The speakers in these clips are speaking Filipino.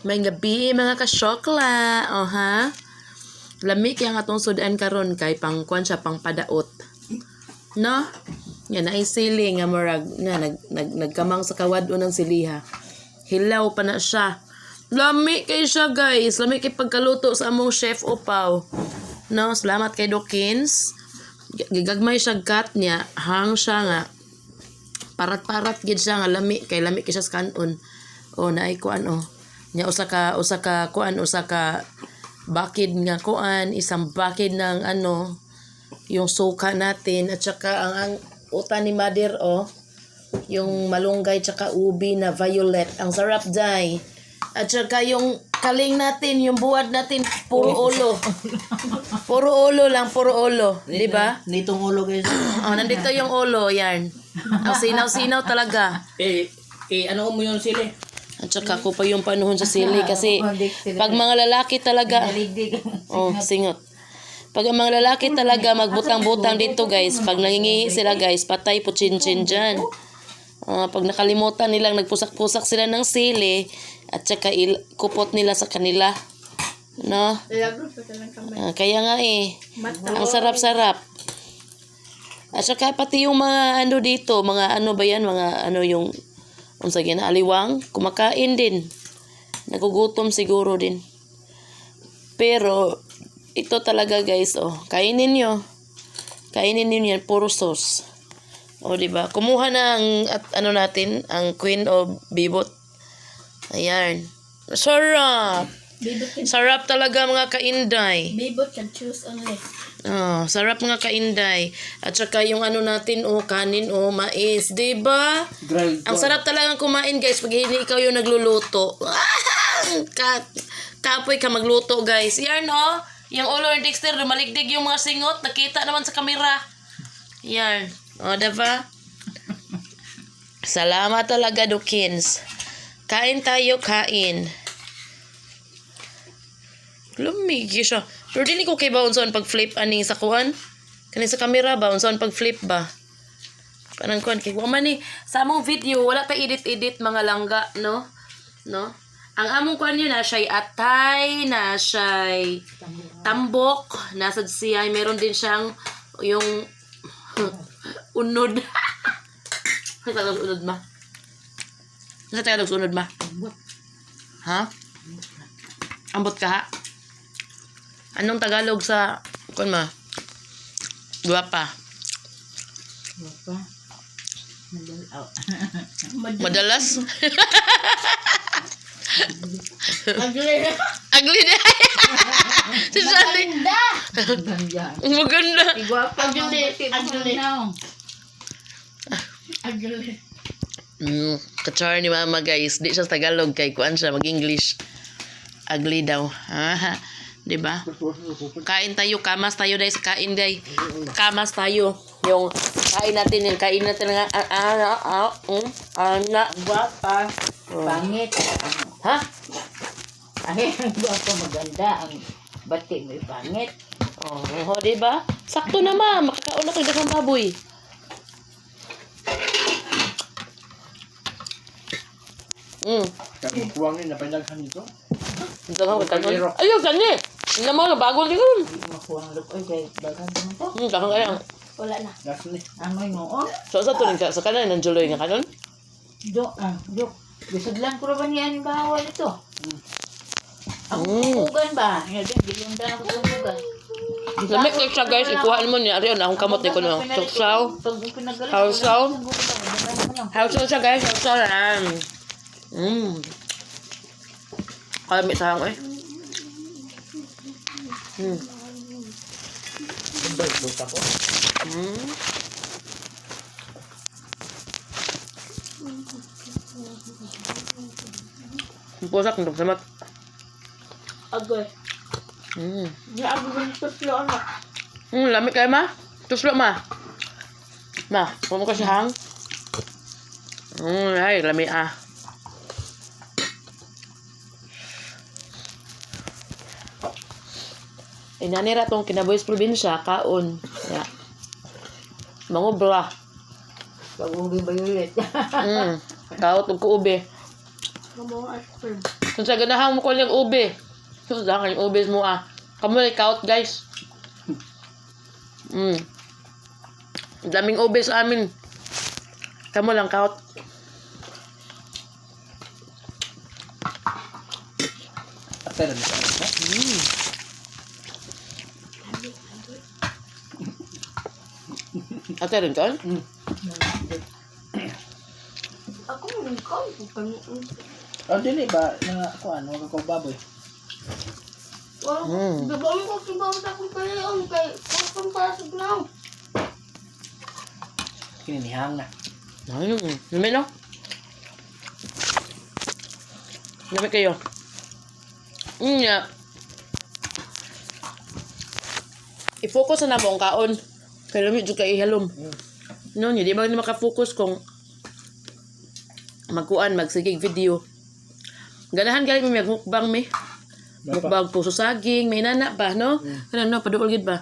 May gabi mga kasyokla. O ha? Lami kaya nga itong sudan karon kay pangkuan siya pang padaot. No? Yan na sili nga murag na nagkamang sa kawad unang siliha. Hilaw pa na siya. Lami kay siya guys. Lami kay pagkaluto sa among chef Opaw. No, salamat kay Dawkins. Gigagmay siya gat niya. Hang siya nga. Parat-parat gid siya nga lami kay lami kay siya sa kanon. O naay kuan o. Nya usa ka bakid nga kuan, isang bakid ng ano yung suka natin at saka ang utan ni mother o yung malunggay tsaka ubi na violet. Ang sarap day. At saka yung kaling natin, yung buwad natin, puro ulo. Puro ulo lang, puro ulo. Di ba? Nitong ulo guys. Oh, nandito yung ulo, yan. Ang sinaw-sinaw talaga. Ano mo yun sili? At saka ko pa yung panuhon sa sili kasi pag mga lalaki talaga, oh, singot. Pag ang mga lalaki talaga magbutang-butang dito guys, pag nangingi sila guys, patay po chin-chin dyan. Pag nakalimutan nilang nagpusak-pusak sila ng sili, at saka kupot nila sa kanila. No? Kaya nga ang sarap-sarap. At saka pati yung mga ano dito, mga ano ba yan, mga ano yung unsa gina aliwang, kumakain din. Nagugutom siguro din. Pero ito talaga guys, kainin niyo. Kainin niyo yan, puro sauce. Di ba? Kumuha na ang natin, ang Queen of Bibot. Ayan. Sarap. Sarap talaga mga kainday. Bibot can choose only. Sarap mga kainday. At saka yung ano natin, kanin, mais. Diba? Ang sarap talagang kumain guys pag hindi ikaw yung nagluluto. Kapoy ka magluto guys. Yan yung ulo ni Dexter, lumaligdig yung mga singot. Nakita naman sa kamera. Yan. Diba? Salamat talaga Dawkins. Kain tayo, kain. Lumigi siya. Pero dili ko kay baon saan pag-flip ani sa kuan. Kani sa camera ba saan pag-flip ba? Parang kuan kay wa man ni sa among video wala ta edit mga langga, no? No? Ang among kuan yun na siya'y atay, na siya'y tambok, nasa siya meron din siyang yung unod. Ano tagalog unod ma? Ano tagalog unod ma? Ha? Ambot ka ha? Anong Tagalog sa kun ma? Guwapa. Guwapa. Madalas? Ugly. Ugly na. Si Sandy. Maganda. Ugly. Kachar ni mama guys. Di siya Tagalog kay kuan siya mag-English. Ugly daw. Diba? Kain tayo, kamas tayo dahil sa kain day. Kamas tayo. Yung kain natin nga Guwapa. Pangit. Ha? Ay, ang guwapa maganda. Ang bati mo pangit. Diba? Sakto na ma. Makakauna kayo dagang baboy. Kuwangin na pinaghan dito. Ito nga, kanon. Ayaw, kani. Hindi naman, bago din yun. Makuwang lup. Ay, kay dagan naman to. Dagang kaya. Wala na. Amoy mo, So, sa tuling ka, sa kanan, ng juloy nga kanon? Dok. Gusto lang ko ba niya ang bawal ito? Ako kukugan ba? Hindi na ako kukugan. Lamig na siya guys, ikuhaan mo niya. Ariyo na akong kamot ni ko no. Tuksaw. Hausaw. Hausaw siya guys, hausaw lang. Kalami sa hang Baik, lupa ko. Pusak untuk semat. Ugly. Ya, aku bentuk lo anak. Lamig kayo ma? Tuslo ma. Ma, pumo ka siya hang. Ay, lamig Inanira tong kinabuhis probinsya, kaon. Ya. Mangobra. Pag-ubi ba yun ulit? Kaot og kuube. Kamu ice cream. Kung sa ganahan mo ko yung ube. So, saan yung ube mo Kamu like out guys. Daming ube sa amin. Kamu lang kaut. Ate rin sa Ate rin ka? Ako mo ikaw. dili ba na ako wag ko baboy. Bibawin ko kibaw sa akong kayon. Kay kung para sa gnaw. Kininihang na. Ayun. Lumay no? Lumay kayo. Nga. I-focus na mo ang kaon. Kaya lumay dyan ka ihalom. No, hindi ba makafocus kung magsigig video. Ganahan galing mo magmukbang me. Mukbang puso saging, may nana ba, no? Ano, paduol gid ba?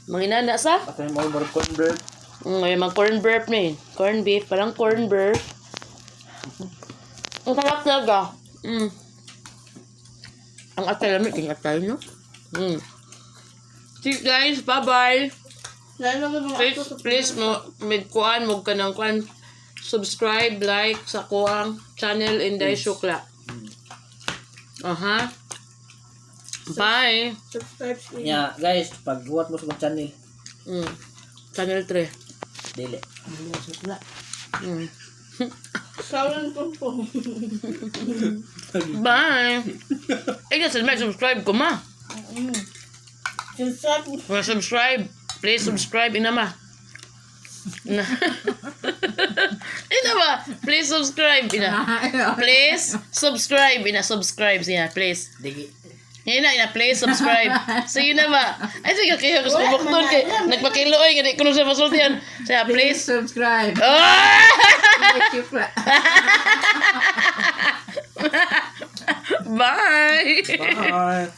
Mga nana sa? Ate mo more cornbread. May mga corn beef me. Corn beef, parang corn beef. Ang sarap talaga. Ang atay lamig, king atay, no? See guys, bye-bye. Please kuan mo ka ng kuan. Subscribe, like sa kuang channel Inday Shukla. Bye. Subscribe to me. Yeah, guys, pag huwat mo sa channel, Channel 3. dili. Saulan po po. Bye. Kasi mag-subscribe ko ma. Subscribe. Please subscribe inama. Inama. Please subscribe Please subscribe subscribe siya please. Digi. Ina please subscribe. Sige na ba? Ay sige kayo gusto ko doon kay nagpakiloy gani kuno sa masultian. Siya please subscribe. Bye. Bye.